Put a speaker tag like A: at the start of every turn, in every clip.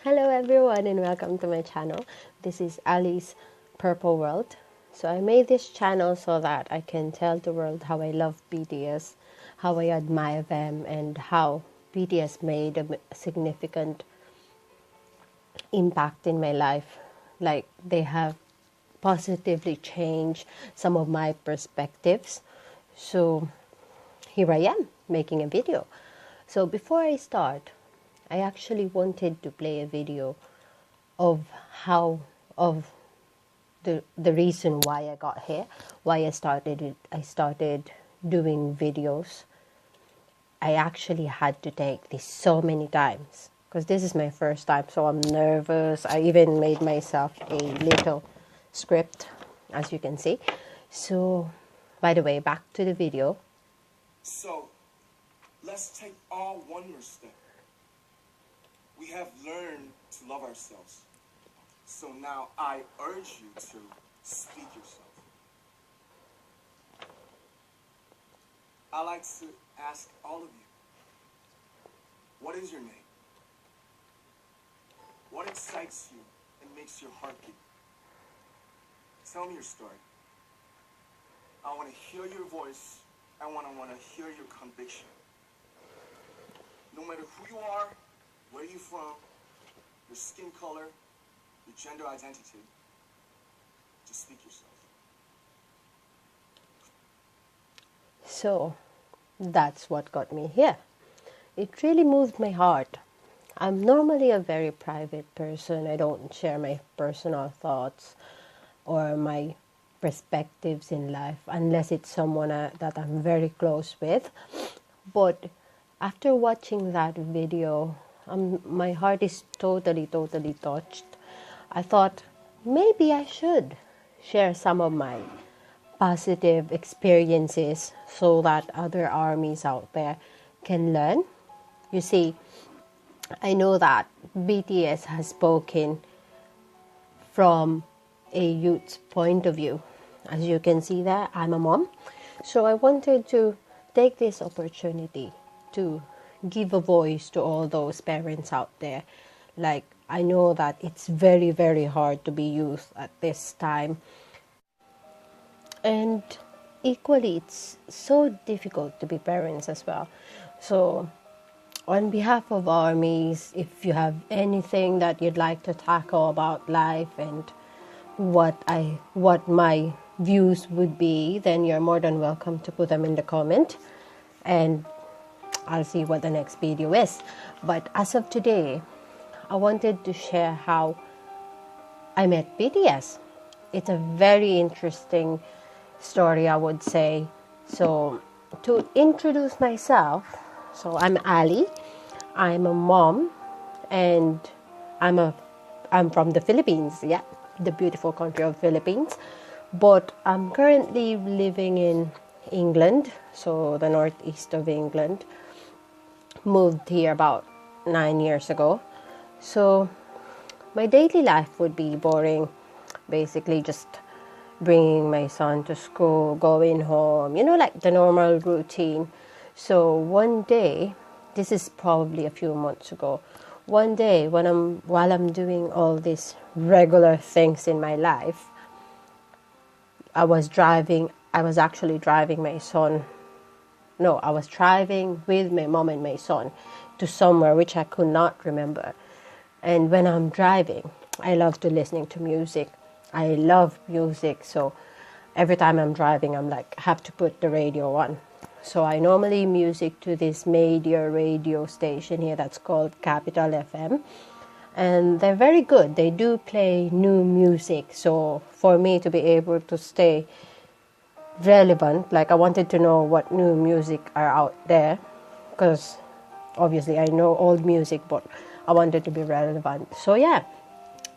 A: Hello everyone and welcome to my channel. This is Ali's Purple World. So I made this channel so that I can tell the world how I love BTS, how I admire them, and how BTS made a significant impact in my life. Like they have positively changed some of my perspectives. So here I am making a video. So before I start, I actually wanted to play a video of the reason why I got here, why I started it. I started doing videos. I actually had to take this so many times because this is my first time, so I'm nervous. I even made myself a little script, as you can see. So, by the way, back to the video.
B: So, let's take all one more step. We have learned to love ourselves. So now I urge you to speak yourself. I like to ask all of you, what is your name? What excites you and makes your heart beat? Tell me your story. I want to hear your voice. I want to hear your conviction. No matter who you are, where you're from, your skin color, your gender identity, just speak yourself.
A: So, that's what got me here. It really moved my heart. I'm normally a very private person. I don't share my personal thoughts or my perspectives in life unless it's someone that I'm very close with. But after watching that video, my heart is totally touched. I thought maybe I should share some of my positive experiences so that other armies out there can learn. You see, I know that BTS has spoken from a youth's point of view. As you can see there, I'm a mom. So I wanted to take this opportunity to give a voice to all those parents out there. Like, I know that it's very hard to be youth at this time. And equally, it's so difficult to be parents as well. So, on behalf of armies, if you have anything that you'd like to tackle about life and what my views would be, then you're more than welcome to put them in the comment. And I'll see what the next video is. But as of today, I wanted to share how I met BTS. It's a very interesting story, I would say. So, to introduce myself, so I'm Ali. I'm a mom, and I'm from the Philippines. Yeah, the beautiful country of Philippines. But I'm currently living in England, so the northeast of England. Moved here about 9 years ago. So my daily life would be boring, basically just bringing my son to school, going home, like the normal routine. So one day, this is probably a few months ago, one day while I'm doing all these regular things in my life, I was actually driving my son. No, I was driving with my mom and my son to somewhere which I could not remember. And when I'm driving, I love to listening to music. I love music, so every time I'm driving, I'm like, have to put the radio on. So I normally music to this major radio station here that's called Capital FM. And they're very good. They do play new music. So for me to be able to stay relevant, like I wanted to know what new music are out there, because obviously I know old music, but I wanted to be relevant. So yeah,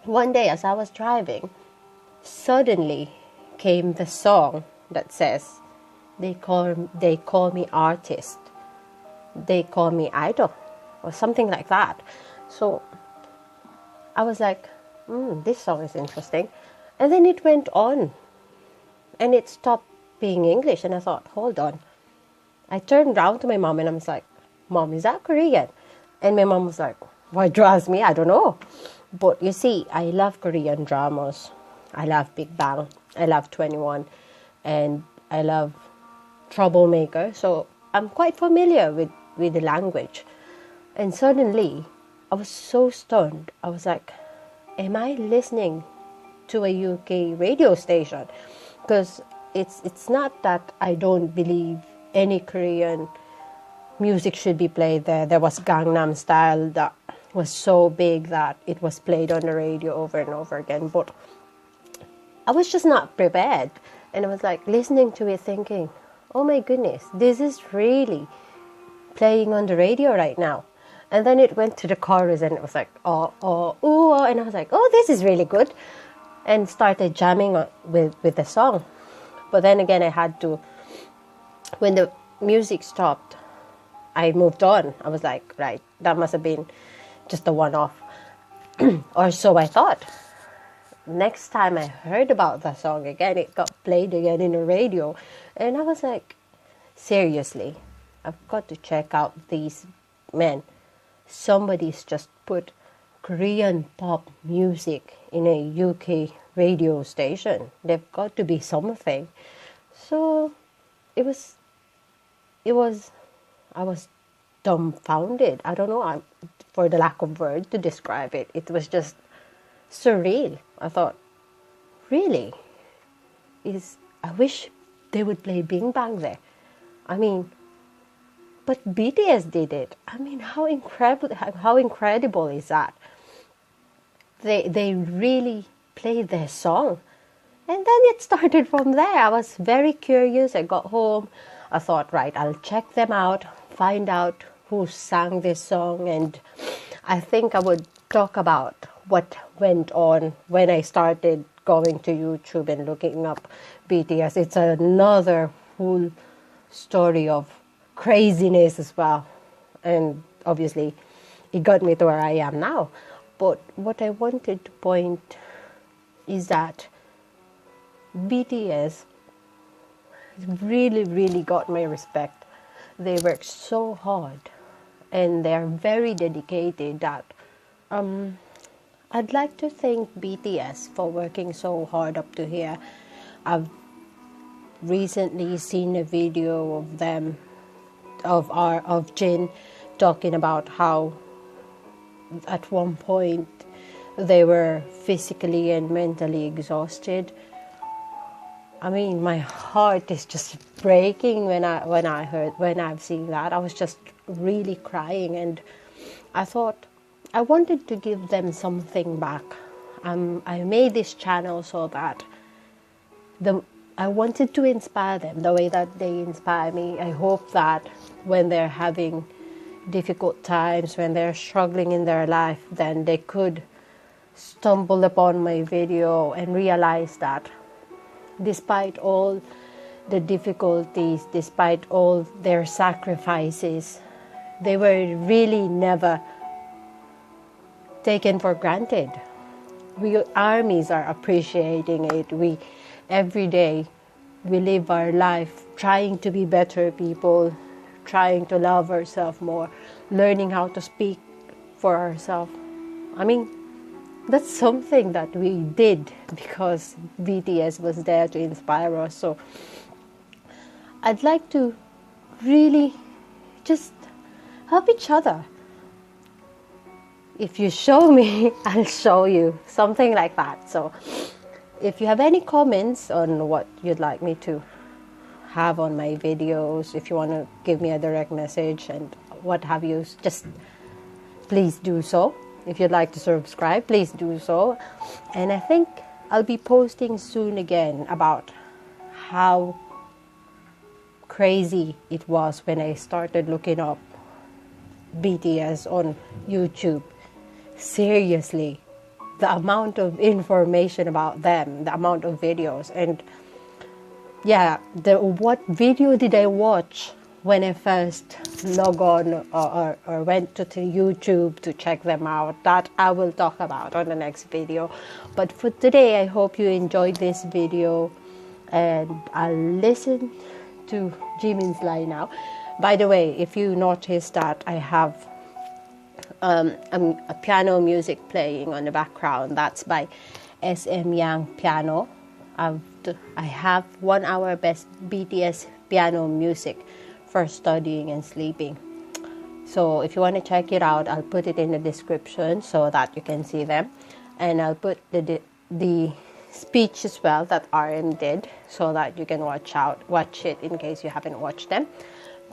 A: one day as I was driving, suddenly came the song that says, they call me artist, they call me idol, or something like that. So I was like, this song is interesting. And then it went on and it stopped being English, and I thought, hold on. I turned around to my mom and I was like, Mom, is that Korean? And my mom was like, What draws me, I don't know. But you see, I love Korean dramas. I love Big Bang. I love 21. And I love Troublemaker. So I'm quite familiar with the language. And suddenly, I was so stunned. I was like, am I listening to a UK radio station? Because it's not that I don't believe any Korean music should be played there. There was Gangnam Style that was so big that it was played on the radio over and over again. But I was just not prepared. And I was like listening to it thinking, oh my goodness, this is really playing on the radio right now. And then it went to the chorus and it was like, oh, oh, ooh, oh. And I was like, oh, this is really good. And started jamming with the song. But then again, I had to, when the music stopped, I moved on. I was like, right, that must have been just a one-off. Or so I thought. Next time I heard about the song again, it got played again in the radio. And I was like, seriously, I've got to check out these men. Somebody's just put Korean pop music in a UK radio station. They've got to be something. So I was dumbfounded. I don't know, for the lack of word to describe it. It was just surreal. I thought, really? I wish they would play Bing Bang there. I mean, but BTS did it. I mean, how incredible is that? They really played their song. And then it started from there. I was very curious. I got home. I thought, right, I'll check them out, find out who sang this song. And I think I would talk about what went on when I started going to YouTube and looking up BTS. It's another whole story of craziness as well. And obviously, it got me to where I am now. But what I wanted to point is that BTS really, really got my respect. They work so hard and they're very dedicated that I'd like to thank BTS for working so hard up to here. I've recently seen a video of them, of Jin, talking about how at one point they were physically and mentally exhausted. I mean, my heart is just breaking when I've seen that. I was just really crying, and I thought I wanted to give them something back. I made this channel so that I wanted to inspire them the way that they inspire me. I hope that when they're having difficult times, when they're struggling in their life, then they could stumble upon my video and realize that despite all the difficulties, despite all their sacrifices, they were really never taken for granted. We armies are appreciating it. Every day we live our life trying to be better people, trying to love ourselves more, learning how to speak for ourselves. I mean, that's something that we did because BTS was there to inspire us. So I'd like to really just help each other. If you show me, I'll show you. Something like that. So if you have any comments on what you'd like me to have on my videos, if you want to give me a direct message and what have you, just please do so. If you'd like to subscribe, please do so. And I think I'll be posting soon again about how crazy it was when I started looking up BTS on YouTube. Seriously, the amount of information about them, the amount of videos. And yeah, what video did I watch when I first log on or went to YouTube to check them out? That I will talk about on the next video. But for today, I hope you enjoyed this video, and I'll listen to Jimin's line now. By the way, if you notice that I have a piano music playing on the background. That's by SM Yang Piano. I have 1 hour best BTS piano music for studying and sleeping. So if you want to check it out, I'll put it in the description so that you can see them, and I'll put the speech as well that RM did so that you can watch it in case you haven't watched them.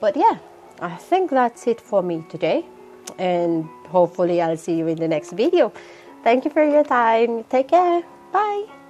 A: But yeah, I think that's it for me today, and hopefully I'll see you in the next video. Thank you for your time. Take care. Bye.